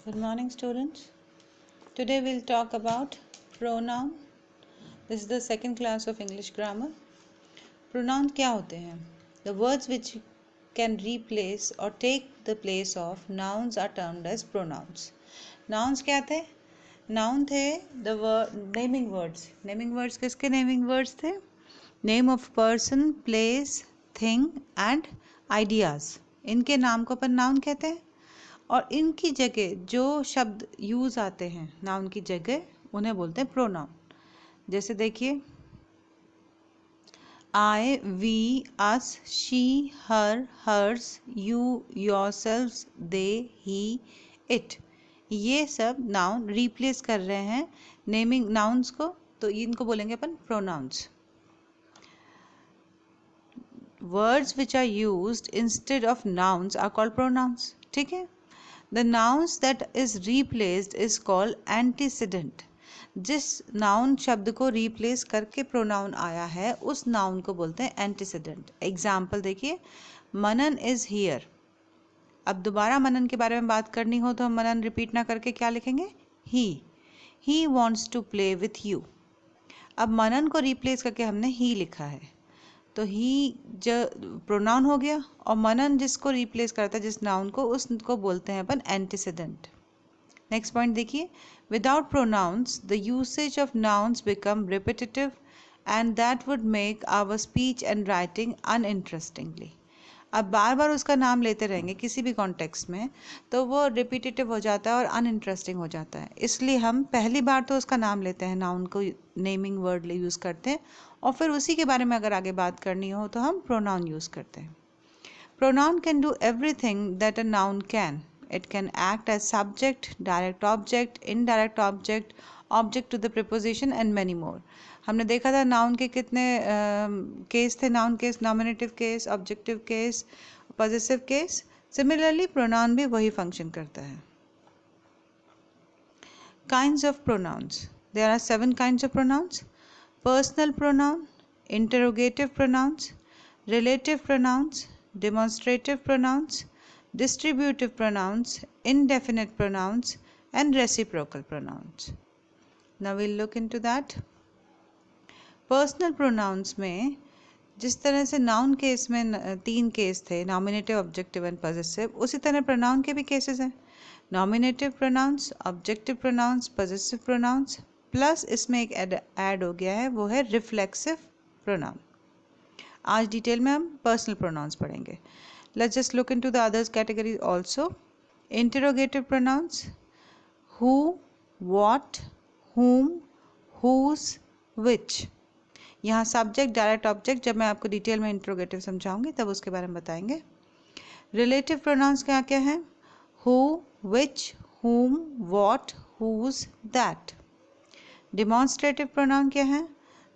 Good morning, students. Today we'll talk about pronoun. This is the second class of English grammar. Pronoun क्या होते हैं? The words which can replace or take the place of nouns are termed as pronouns. Nouns क्या थे? Noun थे the naming words. Naming words किसके naming words थे? Name of person, place, thing and ideas. इनके नाम को अपन noun कहते हैं और इनकी जगह जो शब्द यूज आते हैं नाउन की जगह उन्हें बोलते हैं प्रोनाउन। जैसे देखिए I, we, us, she, her, hers, you, yourselves, they, he, it, ये सब नाउन रिप्लेस कर रहे हैं नेमिंग नाउन्स को, तो इनको बोलेंगे अपन pronouns. Words which are used instead of nouns are called pronouns. ठीक है। The nouns that is replaced is called antecedent. जिस नाउन शब्द को रिप्लेस करके प्रोनाउन आया है उस नाउन को बोलते हैं एंटीसीडेंट। एग्जाम्पल देखिए, मनन इज हियर। अब दोबारा मनन के बारे में बात करनी हो तो हम मनन रिपीट ना करके क्या लिखेंगे? He wants to play with you. अब मनन को रिप्लेस करके हमने ही लिखा है तो ही जो प्रोनाउन हो गया और मनन जिसको रिप्लेस करता है जिस नाउन को उसको बोलते हैं अपन एंटीसीडेंट। नेक्स्ट पॉइंट देखिए, without pronouns the usage of nouns become repetitive and that would make our speech and writing uninterestingly. अब बार बार उसका नाम लेते रहेंगे किसी भी कॉन्टेक्स्ट में तो वो रिपीटेटिव हो जाता है और अनइंटरेस्टिंग हो जाता है। इसलिए हम पहली बार तो उसका नाम लेते हैं, नाउन को नेमिंग वर्ड यूज़ करते हैं और फिर उसी के बारे में अगर आगे बात करनी हो तो हम प्रोनाउन यूज़ करते हैं। Pronoun can do everything that a noun can. It can act as subject, direct object, indirect object, object to the preposition and many more. हमने देखा था नाउन के कितने केस थे, noun case, nominative case, objective case, possessive case. Similarly pronoun भी वही function करता है। Kinds of pronouns, there are 7 kinds of pronouns: personal pronoun, interrogative pronouns, relative pronouns, demonstrative pronouns, distributive pronouns, indefinite pronouns, and reciprocal pronouns. Now we'll look into that. Personal pronouns में जिस तरह से noun case में 3 case थे, nominative, objective and possessive, उसी तरह pronoun के भी केसेस हैं। Nominative pronouns, objective pronouns, possessive pronouns, plus इसमें एक ऐड हो गया है, वो है रिफ्लेक्सिव प्रोनाउन। आज डिटेल में हम पर्सनल प्रोनाउंस पढ़ेंगे। Let's just look into the others category also. Interrogative pronouns: who, what, whom, whose, which। यहाँ सब्जेक्ट, डायरेक्ट ऑब्जेक्ट, जब मैं आपको डिटेल में इंटरोगेटिव समझाऊंगी तब उसके बारे में बताएंगे। रिलेटिव प्रोनाउंस क्या क्या है? Who, which, whom, what, whose, that। Demonstrative pronoun क्या है?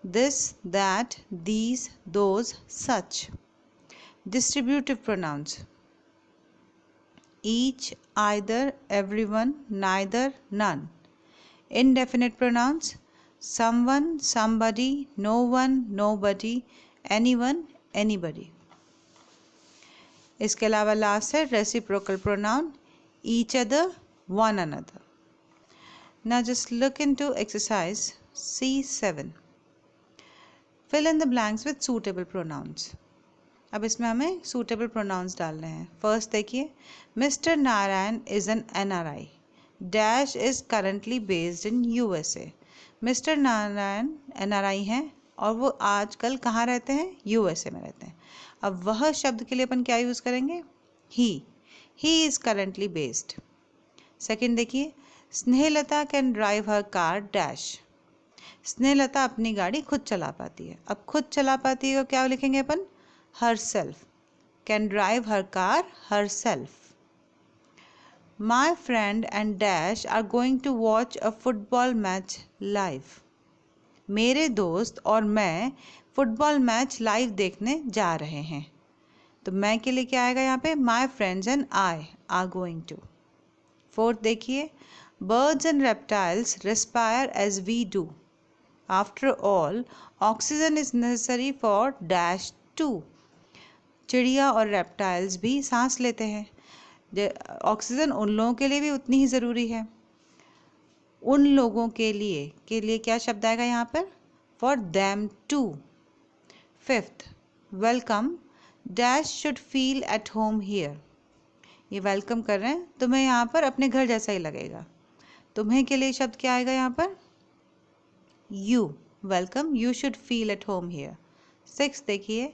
This, that, these, those, such. Distributive pronouns: each, either, everyone, neither, none. Indefinite pronouns: someone, somebody, no one, nobody, anyone, anybody. इसके अलावा last है reciprocal pronoun: each other, one another. Now just look into exercise C7. Fill in the blanks with suitable pronouns. अब इसमें हमें suitable pronouns डालने हैं। First देखिए, Mr. Narayan is an NRI. Dash is currently based in USA. Mr. Narayan NRI हैं और वो आजकल कहाँ रहते हैं? USA में रहते हैं। अब वह शब्द के लिए अपन क्या यूज़ करेंगे? He. He is currently based. Second देखिए, Snehlata can drive her car dash. Snehlata अपनी गाड़ी खुद चला पाती है। अब खुद चला पाती है क्या लिखेंगे अपन? Herself. Can drive her car herself. My friend and dash are going to watch a football match live. मेरे दोस्त और मैं फुटबॉल मैच लाइव देखने जा रहे हैं। तो मैं के लिए क्या आएगा यहाँ पे? My friends and I are going to. Fourth देखिए, birds and reptiles respire as we do. After all, oxygen is necessary for dash too. चिड़िया और रेप्टाइल्स भी सांस लेते हैं। ऑक्सीजन उन लोगों के लिए भी उतनी ही ज़रूरी है। उन लोगों के लिए क्या शब्द आएगा यहाँ पर? For them to. Fifth, welcome dash should feel at home here. ये वेलकम कर रहे हैं, तुम्हें यहाँ पर अपने घर जैसा ही लगेगा। तुम्हें के लिए शब्द क्या आएगा यहाँ पर? You. Welcome you should feel at home here. Six देखिए,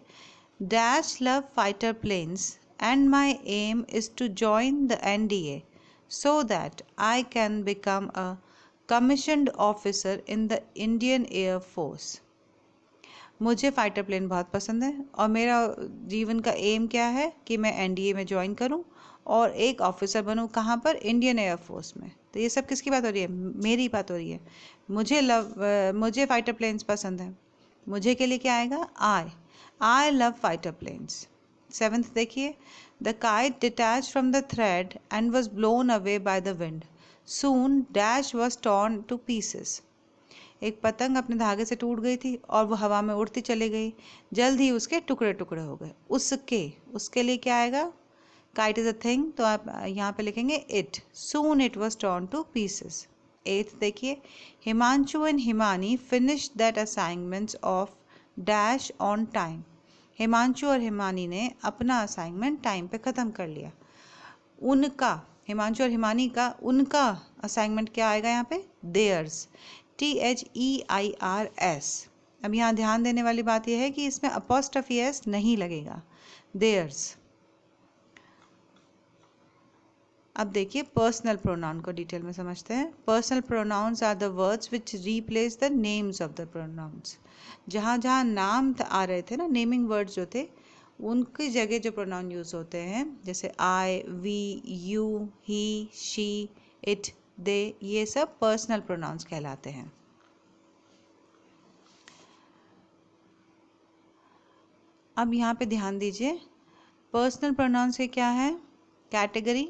dash love fighter planes and my aim is to join the NDA so that I can become a commissioned officer in the Indian Air Force. मुझे fighter plane बहुत पसंद है और मेरा जीवन का M क्या है कि मैं एनडीए में ज्वाइन करूं और एक ऑफिसर बनूं। कहाँ पर? इंडियन एयरफोर्स में। तो ये सब किसकी बात हो रही है? मेरी बात हो रही है। मुझे फाइटर प्लेन्स पसंद है। मुझे के लिए क्या आएगा? I love fighter planes. Seventh देखिए, the kite detach from the thread and was blown away by the wind soon dash was torn to pieces. एक पतंग अपने धागे से टूट गई थी और वो हवा में उड़ती चली गई, जल्द ही उसके टुकड़े टुकड़े हो गए। उसके लिए क्या आएगा? काइट इज अ थिंग, तो आप यहाँ पे लिखेंगे it. Soon it was torn to pieces. एथ देखिए, Himanshu and Himani finish that assignments of dash on time. Himanshu और हिमानी ने अपना असाइनमेंट टाइम पे ख़त्म कर लिया। उनका, हिमांशु और हिमानी का, उनका असाइनमेंट क्या आएगा यहाँ पे? देयर्स। THEIRS। अब यहाँ ध्यान देने वाली बात यह है कि इसमें अपॉस्ट्रफी एस नहीं लगेगा, देयर्स। अब देखिए पर्सनल प्रोनाउन को डिटेल में समझते हैं। Personal pronouns are the words which replace the names of the pronouns. जहाँ जहाँ नाम आ रहे थे ना, नेमिंग वर्ड्स जो थे, उनकी जगह जो प्रोनाउन यूज होते हैं, जैसे I, we, you, he, she, it, they, ये सब पर्सनल प्रोनाउंस कहलाते हैं। अब यहाँ पे ध्यान दीजिए, पर्सनल प्रोनाउंस के क्या है कैटेगरी?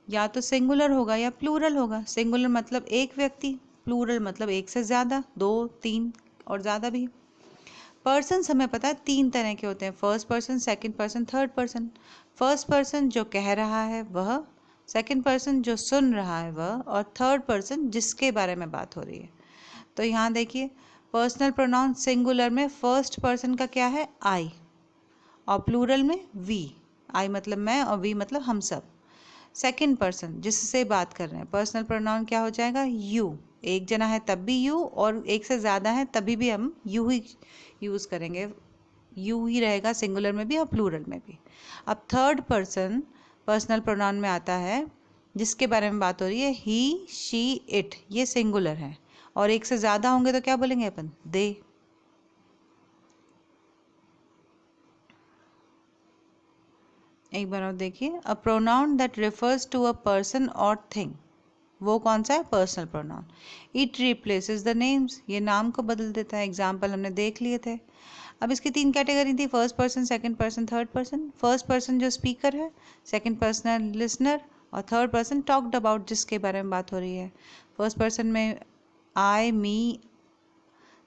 या तो सिंगुलर होगा या प्लूरल होगा। सिंगुलर मतलब एक व्यक्ति, प्लूरल मतलब एक से ज़्यादा, दो, तीन और ज़्यादा भी। पर्सन हमें पता है तीन तरह के होते हैं, first person, second person, third person. First person जो कह रहा है वह, सेकंड पर्सन जो सुन रहा है वह, और थर्ड पर्सन जिसके बारे में बात हो रही है। तो यहाँ देखिए, पर्सनल प्रोनाउन सिंगुलर में फर्स्ट पर्सन का क्या है? आई, और प्लूरल में वी। आई मतलब मैं और वी मतलब हम सब। सेकंड पर्सन जिससे बात कर रहे हैं, पर्सनल प्रोनाउन क्या हो जाएगा? यू। एक जना है तब भी यू, और एक से ज़्यादा है तभी भी हम यू ही यूज़ करेंगे। यू ही रहेगा सिंगुलर में भी और प्लूरल में भी। अब थर्ड पर्सन पर्सनल प्रोनाउन में आता है जिसके बारे में बात हो रही है, ही, शी, इट, ये सिंगुलर है, और एक से ज़्यादा होंगे तो क्या बोलेंगे अपन? दे। एक बार और देखिए, a pronoun that refers to a person और थिंग, वो कौन सा है? Personal pronoun. It replaces the names, ये नाम को बदल देता है। एग्जाम्पल हमने देख लिए थे। अब इसकी तीन कैटेगरी थी, first person, second person, third person. First person जो स्पीकर है, सेकंड पर्सन लिसनर, और थर्ड पर्सन टॉक्ड अबाउट, जिसके बारे में बात हो रही है। फर्स्ट पर्सन में आई, मी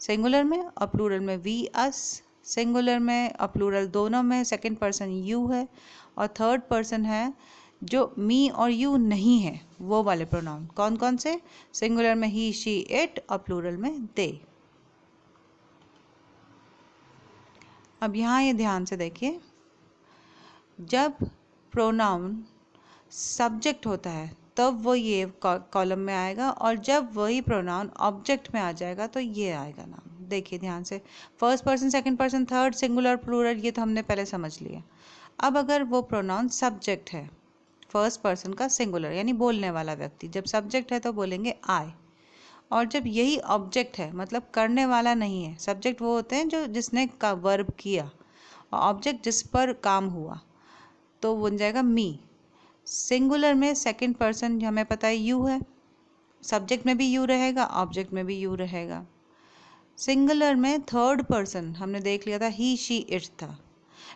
सिंगुलर में, और प्लूरल में वी, अस सिंगुलर में और प्लूरल दोनों में। सेकंड पर्सन यू है, और थर्ड पर्सन है जो मी और यू नहीं है, वो वाले प्रोनाउन कौन कौन से? सिंगुलर में ही, शी, इट, और प्लूरल में दे। अब यहाँ ये ध्यान से देखिए, जब प्रोनाउन सब्जेक्ट होता है तब वो ये कॉलम में आएगा, और जब वही प्रोनाउन ऑब्जेक्ट में आ जाएगा तो ये आएगा नाम। देखिए ध्यान से, first person, second person, third, singular, plural, ये तो हमने पहले समझ लिया। अब अगर वो प्रोनाउन सब्जेक्ट है, फर्स्ट पर्सन का सिंगुलर यानी बोलने वाला व्यक्ति, जब सब्जेक्ट है तो बोलेंगे आई, और जब यही ऑब्जेक्ट है मतलब करने वाला नहीं है, सब्जेक्ट वो होते हैं जो जिसने का वर्ब किया, और ऑब्जेक्ट जिस पर काम हुआ, तो बन जाएगा मी। सिंगुलर में सेकंड पर्सन हमें पता है यू है, सब्जेक्ट में भी यू रहेगा, ऑब्जेक्ट में भी यू रहेगा। सिंगुलर में थर्ड पर्सन हमने देख लिया था, ही, शी, इट था।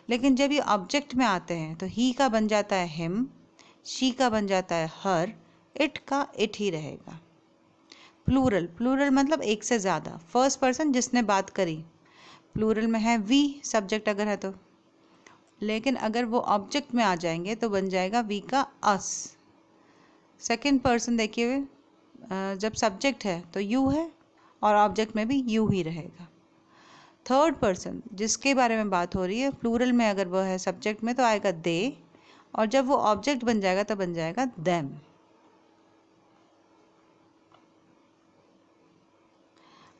लेकिन जब ये ऑब्जेक्ट में आते हैं तो ही का बन जाता है हिम, शी का बन जाता है हर, इट का इट ही रहेगा। प्लूरल, प्लूरल मतलब एक से ज़्यादा, फर्स्ट पर्सन जिसने बात करी, प्लूरल में है वी सब्जेक्ट अगर है तो। लेकिन अगर वो ऑब्जेक्ट में आ जाएंगे तो बन जाएगा वी का अस। सेकंड पर्सन देखिए, जब सब्जेक्ट है तो यू है और ऑब्जेक्ट में भी यू ही रहेगा। थर्ड पर्सन जिसके बारे में बात हो रही है, प्लूरल में अगर वो है सब्जेक्ट में तो आएगा दे, और जब वो ऑब्जेक्ट बन जाएगा तो बन जाएगा देम।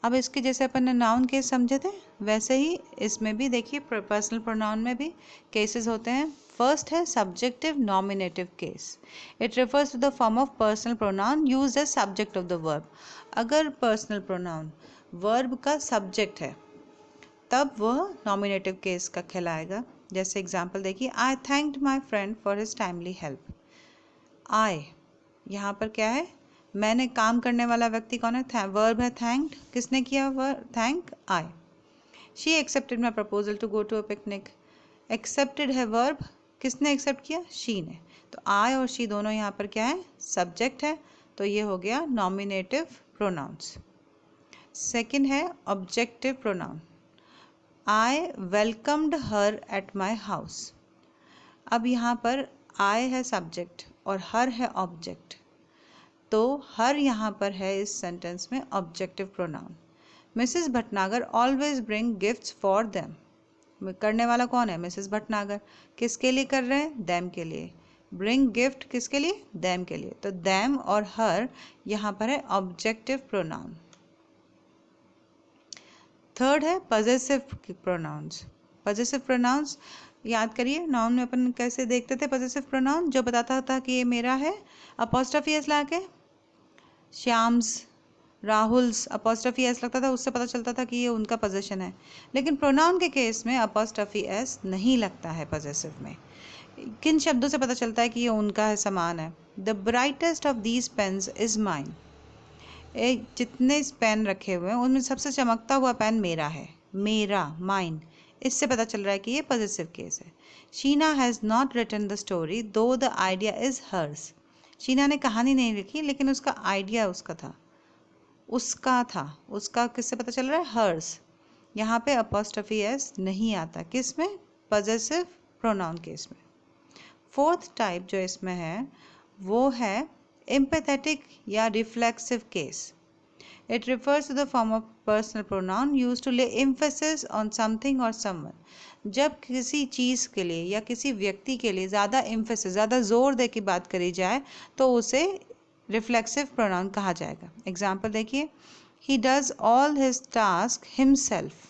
अब इसके जैसे अपन ने नाउन केस समझे थे, वैसे ही इसमें भी देखिए पर्सनल प्रोनाउन में भी केसेस होते हैं। फर्स्ट है subjective nominative case. It refers to the form of personal pronoun used as subject of the verb. अगर पर्सनल प्रोनाउन वर्ब का सब्जेक्ट है तब वह नॉमिनेटिव केस का कहलाएगा। जैसे एग्जांपल देखिए, I thanked my friend for his timely help. I यहाँ पर क्या है, मैंने काम करने वाला व्यक्ति कौन है, वर्ब है थैंक्ड। किसने किया verb thank, I. She accepted my proposal to go to a picnic. Accepted है वर्ब, किसने एक्सेप्ट किया, शी ने। तो आई और शी दोनों यहाँ पर क्या है, सब्जेक्ट है, तो ये हो गया नॉमिनेटिव प्रोनाउंस। सेकंड है objective pronoun. I welcomed her at my house. अब यहाँ पर आई है सब्जेक्ट और हर है ऑब्जेक्ट, तो हर यहाँ पर है इस सेंटेंस में objective pronoun. Mrs Bhatnagar always bring gifts for them. करने वाला कौन है, मिसेस भटनागर। किसके लिए कर रहे हैं, देम के लिए। ब्रिंग गिफ्ट किसके लिए, देम के लिए। तो देम और हर यहाँ पर है ऑब्जेक्टिव प्रोनाउन। थर्ड है पजेसिव प्रोनाउंस। पजेसिव प्रोनाउंस याद करिए, नाउन में अपन कैसे देखते थे पजेसिव प्रोनाउन, जो बताता था कि ये मेरा है, अपॉस्ट्रोफी एस ला के, श्याम्स, राहुल्स, अपॉस्ट्रोफी एस लगता था, उससे पता चलता था कि ये उनका पोजेशन है। लेकिन प्रोनाउन के केस में अपॉस्ट्रोफी एस नहीं लगता है पजेसिव में। किन शब्दों से पता चलता है कि ये उनका है, समान है। The brightest of these pens is mine. जितने पेन रखे हुए हैं उनमें सबसे चमकता हुआ पेन मेरा है, मेरा, माइन। इससे पता चल रहा है कि ये पॉजिटिव केस है। Sheena has not written the story though the idea is hers. Sheena ने कहानी नहीं लिखी लेकिन उसका आइडिया उसका था, उसका किससे पता चल रहा है, हर्स। यहाँ पे अपॉस्ट्रोफी एस नहीं आता, किस में, पॉजिटिव प्रोनाउन केस में। फोर्थ टाइप जो इसमें है वो है एम्पैथेटिक या reflexive case. It refers to the form of personal pronoun used to lay emphasis on something or someone. जब किसी चीज़ के लिए या किसी व्यक्ति के लिए ज़्यादा emphasis, ज़्यादा जोर दे के बात करी जाए तो उसे रिफ्लेक्सिव प्रोनाउन कहा जाएगा। एग्जाम्पल देखिए, he does all his task himself.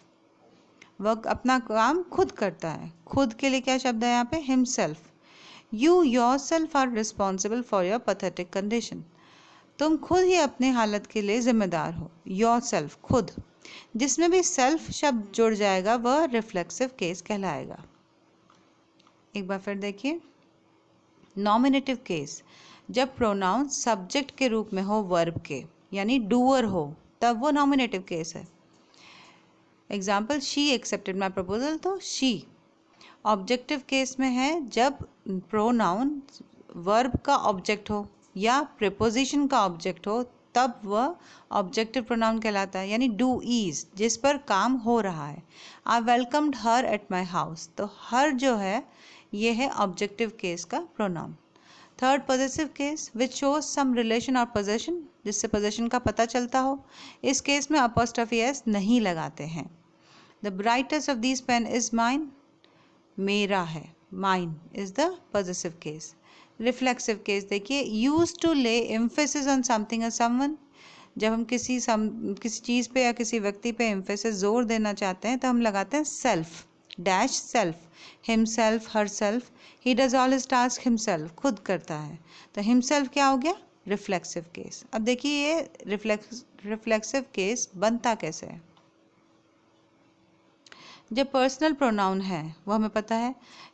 वह अपना काम खुद करता है। खुद के लिए क्या शब्द है यहाँ पे, himself. You yourself are responsible for your pathetic condition. तुम खुद ही अपने हालत के लिए जिम्मेदार हो, योर सेल्फ, खुद। जिसमें भी सेल्फ शब्द जुड़ जाएगा वह रिफ्लेक्सिव केस कहलाएगा। एक बार फिर देखिए, नॉमिनेटिव केस, जब प्रोनाउन सब्जेक्ट के रूप में हो वर्ब के, यानी डूअर हो, तब वो नॉमिनेटिव केस है। Example, she accepted my proposal, तो शी। ऑब्जेक्टिव केस में है जब प्रोनाउन वर्ब का ऑब्जेक्ट हो या प्रीपोजिशन का ऑब्जेक्ट हो, तब वह ऑब्जेक्टिव प्रोनाउन कहलाता है, यानी डू इज, जिस पर काम हो रहा है। I welcomed her at my house, तो हर जो है ये है ऑब्जेक्टिव केस का pronoun. Third positive case which shows some relation और पोजेशन, जिससे पोजेशन का पता चलता हो। इस केस में अपॉस्ट्रोफी एस नहीं लगाते हैं। The brightest of this pen is mine, मेरा है, mine is the positive case. Reflexive case देखिए, use to lay emphasis on something और समवन। जब हम किसी चीज़ पे या किसी व्यक्ति पे एम्फेसिस जोर देना चाहते हैं तो हम लगाते हैं self, dash self, himself, her self. He does all his task himself, खुद करता है, तो हिमसेल्फ क्या हो गया, रिफ्लेक्सिव केस। अब देखिए ये रिफ्लेक्सिव केस बनता कैसे है। जब पर्सनल प्रोनाउन है वो हमें पता है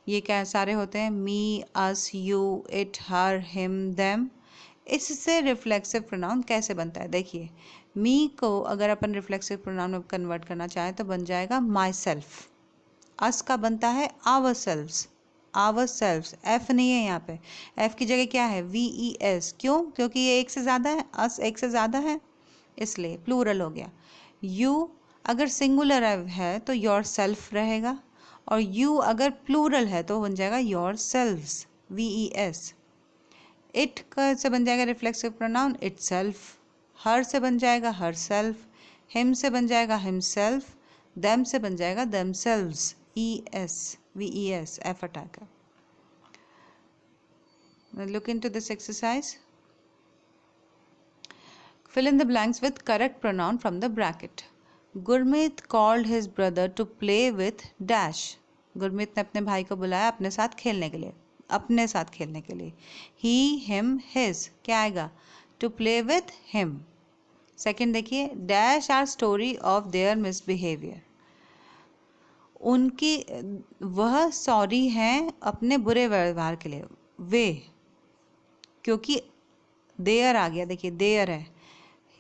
ये क्या सारे होते हैं, me, us, you, it, her, him, them. इससे रिफ्लेक्सिव प्रोनाउन कैसे बनता है, देखिए, मी को अगर अपन रिफ्लेक्सिव प्रोनाउन में कन्वर्ट करना चाहें तो बन जाएगा माई सेल्फ। अस का बनता है ourselves, ourselves, F नहीं है यहाँ पे, एफ की जगह क्या है, वी ई एस। क्यों, क्योंकि ये एक से ज़्यादा है, अस एक से ज़्यादा है, इसलिए प्लूरल हो गया। यू अगर सिंगुलर है तो योर सेल्फ रहेगा, और you अगर प्लूरल है तो बन जाएगा yourselves, VES। it से बन जाएगा रिफ्लेक्सिव प्रोनाउन itself, her से बन जाएगा herself, him से बन जाएगा himself, them से बन जाएगा themselves, ES, VES, F हटा कर। Look into this exercise. Fill in the blanks with correct pronoun from the bracket. Gurmeet called his brother to play with dash. Gurmeet ने अपने भाई को बुलाया अपने साथ खेलने के लिए, अपने साथ खेलने के लिए। He, him, his, क्या आएगा? To play with him. Second देखिए, dash our story of their misbehavior. उनकी, वह सॉरी हैं अपने बुरे व्यवहार के लिए, वे, क्योंकि देयर आ गया, देखिए देयर है।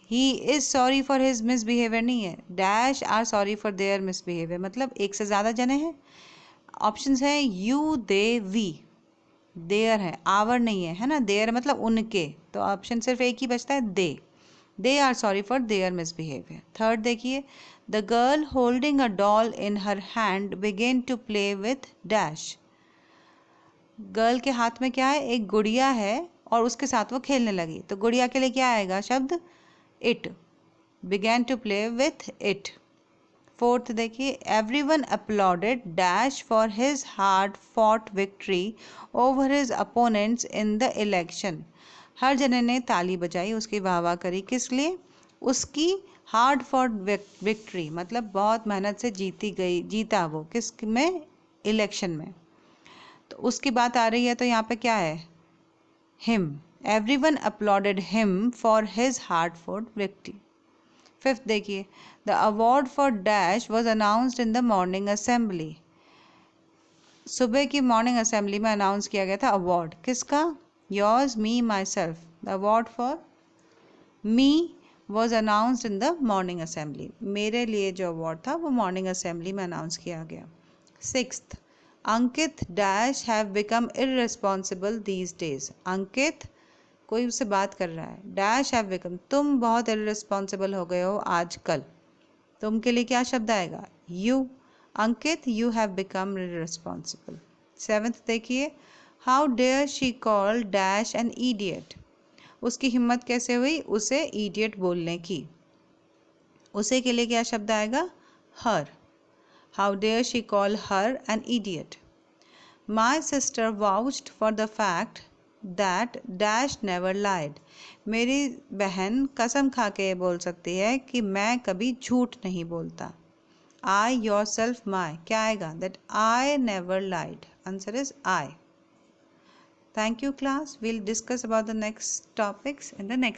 He is sorry for his misbehaviour नहीं है, dash are sorry for their misbehaviour, मतलब एक से ज़्यादा जने हैं। ऑप्शंस है यू, दे, वी। देयर है, आवर नहीं है, है ना, देयर मतलब उनके, तो ऑप्शन सिर्फ एक ही बचता है, they are sorry for their misbehaviour. Third देखिए, the girl holding a doll in her hand began to play with dash. Girl के हाथ में क्या है, एक गुड़िया है और उसके साथ वो खेलने लगी, तो गुड़िया के लिए क्या आएगा शब्द, it, began to play with it। Fourth देखिए, everyone applauded dash for his hard fought victory over his opponents in the election। हर जने ने ताली बजाई, उसकी वाहवाह करी, किस लिए, उसकी हार्ड फॉट विक्ट्री, मतलब बहुत मेहनत से जीती गई, जीता वो किस में, इलेक्शन में, तो उसकी बात आ रही है, तो यहाँ पे क्या है, him, everyone applauded him for his hard fought victory। Fifth देखिए, the award for dash was announced in the morning assembly. सुबह की मॉर्निंग असेंबली में अनाउंस किया गया था अवार्ड, किसका, yours, me, my self. The award for me was announced in the morning assembly, मेरे लिए जो अवार्ड था वो मॉर्निंग असेंबली में अनाउंस किया गया। Sixth, Ankit dash have become irresponsible these days. Ankit, कोई उससे बात कर रहा है, डैश हैव बिकम, तुम बहुत इररिस्पॉन्सिबल हो गए हो आजकल, तुम के लिए क्या शब्द आएगा, you. Ankit, you have become irresponsible. Seventh देखिए, how dare she call dash an idiot. उसकी हिम्मत कैसे हुई उसे इडियट बोलने की, उसे के लिए क्या शब्द आएगा, her. How dare she call her an idiot. My sister vouched for the fact that dash never lied. मेरी बहन कसम खा के बोल सकती है कि मैं कभी झूठ नहीं बोलता। आई, योर सेल्फ, माई, क्या आएगा, that I never lied, answer is I. Thank you class, we'll discuss about the next topics in the next